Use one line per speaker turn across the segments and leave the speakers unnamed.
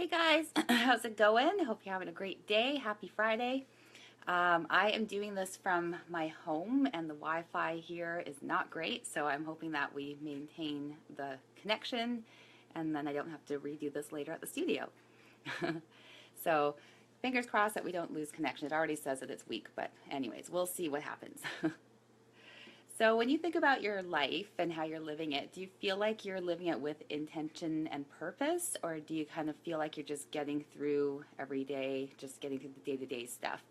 Hey guys, how's it going? I hope you're having a great day. Happy Friday. I am doing this from my home, and the Wi-Fi here is not great, so I'm hoping that we maintain the connection and then I don't have to redo this later at the studio. So, fingers crossed that we don't lose connection. It already says that it's weak, but anyways, we'll see what happens. So, when you think about your life and how you're living it, do you feel like you're living it with intention and purpose, or do you kind of feel like you're just getting through every day, just getting through the day to day stuff?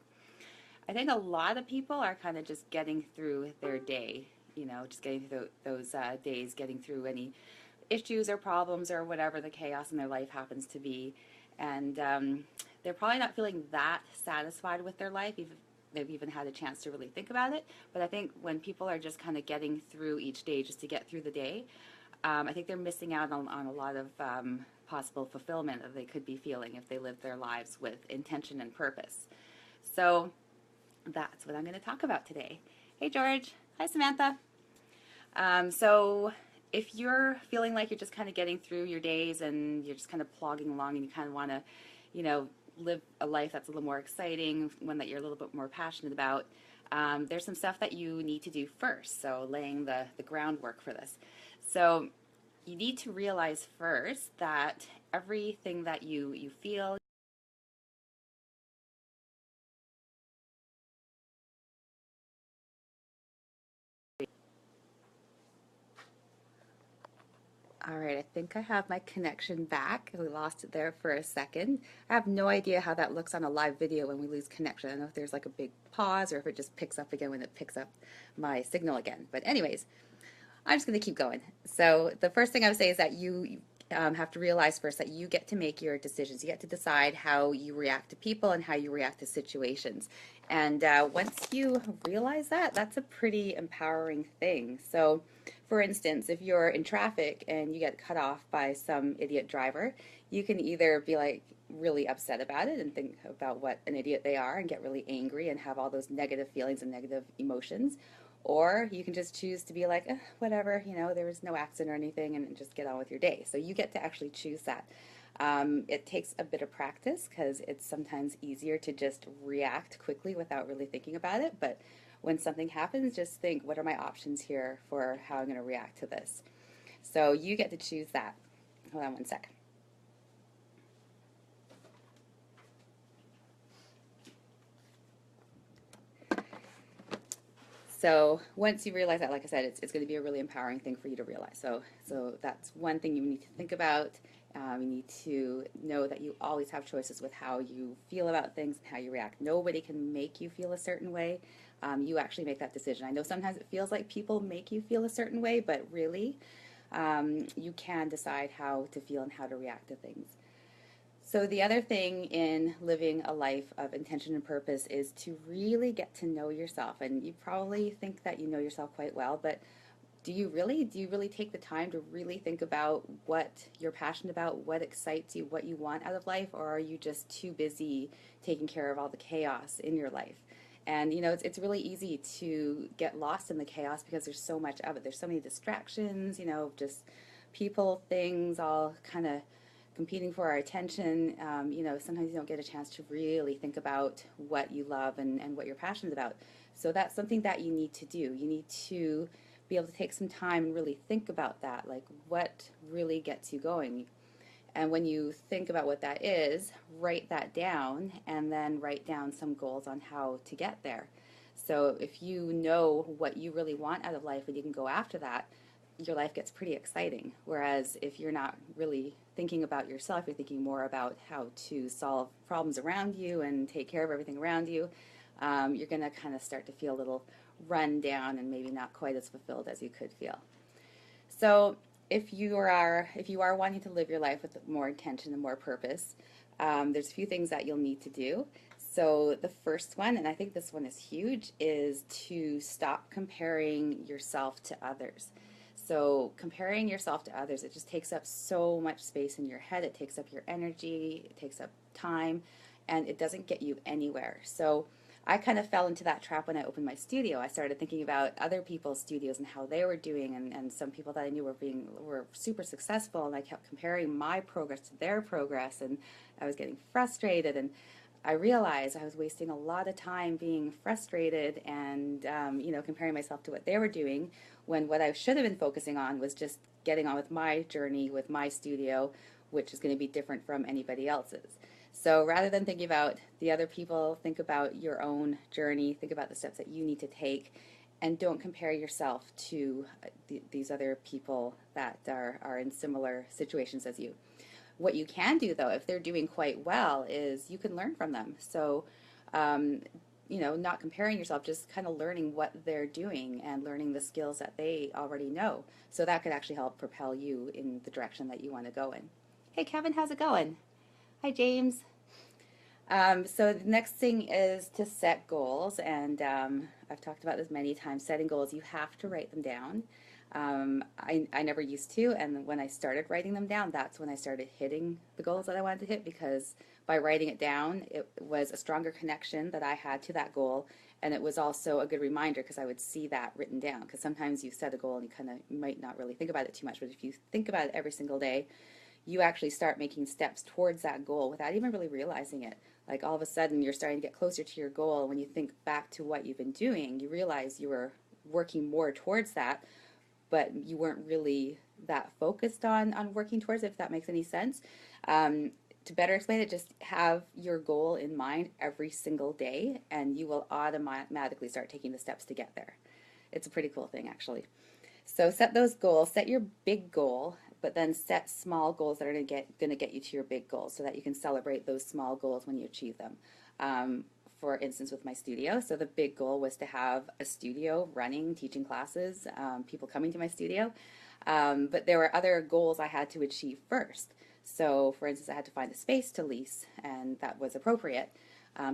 I think a lot of people are kind of just getting through their day, just getting through those days, getting through any issues or problems or whatever the chaos in their life happens to be. And they're probably not feeling that satisfied with their life, even they've even had a chance to really think about it. But I think when people are just kind of getting through each day just to get through the day, I think they're missing out on a lot of possible fulfillment that they could be feeling if they lived their lives with intention and purpose. So that's what I'm going to talk about today. Hey, George. Hi, Samantha. So if you're feeling like you're just kind of getting through your days and you're just kind of plogging along and you kind of want to, you know, live a life that's a little more exciting, one that you're a little bit more passionate about, there's some stuff that you need to do first. So laying the groundwork for this. So you need to realize first that everything that you feel, all right, I think I have my connection back. We lost it there for a second. I have no idea how that looks on a live video when we lose connection. I don't know if there's like a big pause or if it just picks up again when it picks up my signal again. But anyways, I'm just going to keep going. So the first thing I would say is that you have to realize first that you get to make your decisions. You get to decide how you react to people and how you react to situations. And once you realize that, that's a pretty empowering thing. So, for instance, if you're in traffic and you get cut off by some idiot driver, you can either be like really upset about it and think about what an idiot they are and get really angry and have all those negative feelings and negative emotions. Or you can just choose to be like, whatever, there was no accident or anything, and just get on with your day. So you get to actually choose that. It takes a bit of practice because it's sometimes easier to just react quickly without really thinking about it. But when something happens, just think, what are my options here for how I'm going to react to this? So you get to choose that. Hold on one sec. So once you realize that, like I said, it's going to be a really empowering thing for you to realize. So that's one thing you need to think about. You need to know that you always have choices with how you feel about things and how you react. Nobody can make you feel a certain way. You actually make that decision. I know sometimes it feels like people make you feel a certain way, but really, you can decide how to feel and how to react to things. So the other thing in living a life of intention and purpose is to really get to know yourself. And you probably think that you know yourself quite well, but do you really? Do you really take the time to really think about what you're passionate about, what excites you, what you want out of life, or are you just too busy taking care of all the chaos in your life? And it's really easy to get lost in the chaos because there's so much of it. There's so many distractions, just people, things, all kind of competing for our attention. Sometimes you don't get a chance to really think about what you love and what you're passionate about. So that's something that you need to do. You need to be able to take some time and really think about that, like what really gets you going. And when you think about what that is, write that down and then write down some goals on how to get there. So if you know what you really want out of life and you can go after that, your life gets pretty exciting. Whereas if you're not really thinking about yourself, you're thinking more about how to solve problems around you and take care of everything around you, you're going to kind of start to feel a little run down and maybe not quite as fulfilled as you could feel. So if you are wanting to live your life with more intention and more purpose, there's a few things that you'll need to do. So the first one, and I think this one is huge, is to stop comparing yourself to others. So comparing yourself to others, it just takes up so much space in your head. It takes up your energy, it takes up time, and it doesn't get you anywhere. So I kind of fell into that trap when I opened my studio. I started thinking about other people's studios and how they were doing, and some people that I knew were super successful, and I kept comparing my progress to their progress, and I was getting frustrated, and I realized I was wasting a lot of time being frustrated and comparing myself to what they were doing, when what I should have been focusing on was just getting on with my journey with my studio, which is going to be different from anybody else's. So rather than thinking about the other people, think about your own journey, think about the steps that you need to take, and don't compare yourself to these other people that are in similar situations as you. What you can do, though, if they're doing quite well, is you can learn from them. So, um, not comparing yourself, just kind of learning what they're doing and learning the skills that they already know. So that could actually help propel you in the direction that you want to go in. Hey, Kevin, how's it going? Hi, James. So the next thing is to set goals, and I've talked about this many times. Setting goals, you have to write them down. I never used to, and when I started writing them down, that's when I started hitting the goals that I wanted to hit, because by writing it down, it was a stronger connection that I had to that goal, and it was also a good reminder because I would see that written down. Because sometimes you set a goal and you kind of might not really think about it too much, but if you think about it every single day, you actually start making steps towards that goal without even really realizing it. Like all of a sudden, you're starting to get closer to your goal. When you think back to what you've been doing, you realize you were working more towards that, but you weren't really that focused on working towards it, if that makes any sense. To better explain it, just have your goal in mind every single day, and you will automatically start taking the steps to get there. It's a pretty cool thing, actually. So set those goals, set your big goal, but then set small goals that are going to get you to your big goals, so that you can celebrate those small goals when you achieve them. For instance, with my studio, so the big goal was to have a studio running, teaching classes, people coming to my studio. But there were other goals I had to achieve first. So, for instance, I had to find a space to lease, and that was appropriate.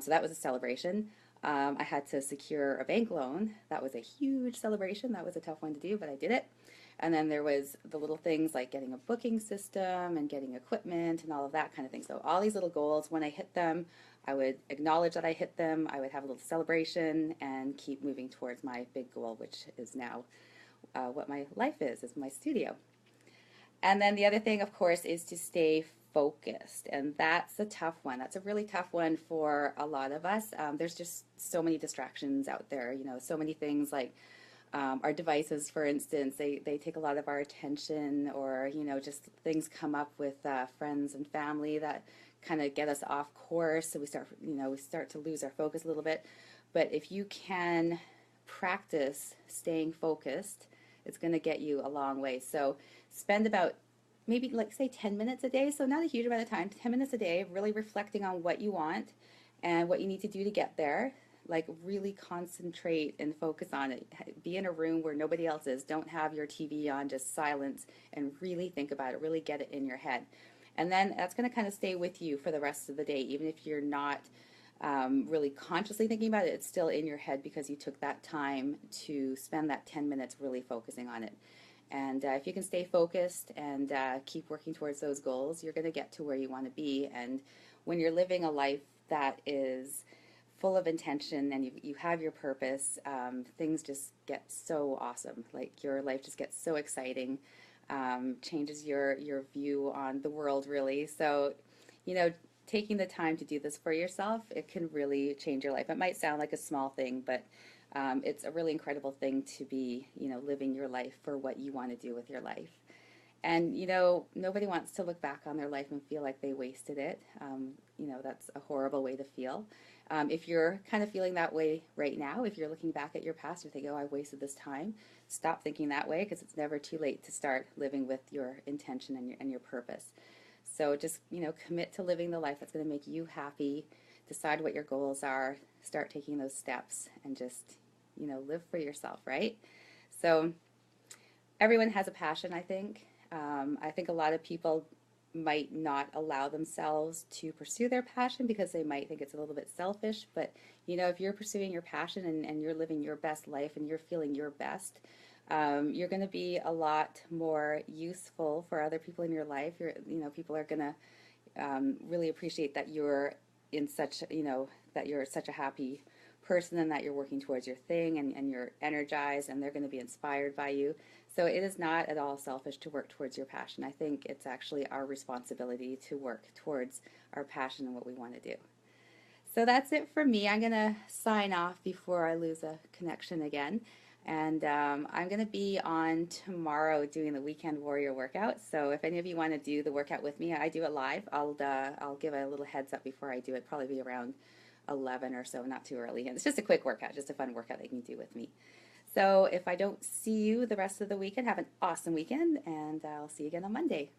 So that was a celebration. I had to secure a bank loan. That was a huge celebration. That was a tough one to do, but I did it. And then there was the little things like getting a booking system and getting equipment and all of that kind of thing. So all these little goals, when I hit them, I would acknowledge that I hit them. I would have a little celebration and keep moving towards my big goal, which is now what my life is my studio. And then the other thing, of course, is to stay focused. And that's a tough one. That's a really tough one for a lot of us. There's just so many distractions out there, so many things like our devices, for instance, they take a lot of our attention, or, just things come up with friends and family that kind of get us off course. So we start to lose our focus a little bit. But if you can practice staying focused, it's going to get you a long way. So spend about maybe like say 10 minutes a day, so not a huge amount of time, 10 minutes a day, really reflecting on what you want and what you need to do to get there. Like really concentrate and focus on it. Be in a room where nobody else is. Don't have your TV on, just silence, and really think about it, really get it in your head. And then that's going to kind of stay with you for the rest of the day, even if you're not really consciously thinking about it, it's still in your head because you took that time to spend that 10 minutes really focusing on it. And if you can stay focused and keep working towards those goals, you're going to get to where you want to be. And when you're living a life that is full of intention and you have your purpose, things just get so awesome. Like your life just gets so exciting, changes your view on the world, really. So, taking the time to do this for yourself, it can really change your life. It might sound like a small thing, but it's a really incredible thing to be, living your life for what you want to do with your life. And, nobody wants to look back on their life and feel like they wasted it. That's a horrible way to feel. If you're kind of feeling that way right now, if you're looking back at your past and think, oh, I wasted this time, stop thinking that way, because it's never too late to start living with your intention and your purpose. So just, commit to living the life that's going to make you happy, decide what your goals are, start taking those steps, and just, live for yourself, right? So everyone has a passion, I think. I think a lot of people might not allow themselves to pursue their passion because they might think it's a little bit selfish. But, if you're pursuing your passion and you're living your best life and you're feeling your best, you're going to be a lot more useful for other people in your life. People are going to really appreciate that you're in such, that you're such a happy person and that you're working towards your thing, and you're energized and they're going to be inspired by you. So it is not at all selfish to work towards your passion. I think it's actually our responsibility to work towards our passion and what we want to do. So that's it for me. I'm going to sign off before I lose a connection again. And I'm going to be on tomorrow doing the Weekend Warrior workout. So if any of you want to do the workout with me, I do it live. I'll give a little heads up before I do it. Probably be around 11 or so, not too early. And it's just a quick workout, just a fun workout that you can do with me. So if I don't see you the rest of the weekend, have an awesome weekend, and I'll see you again on Monday.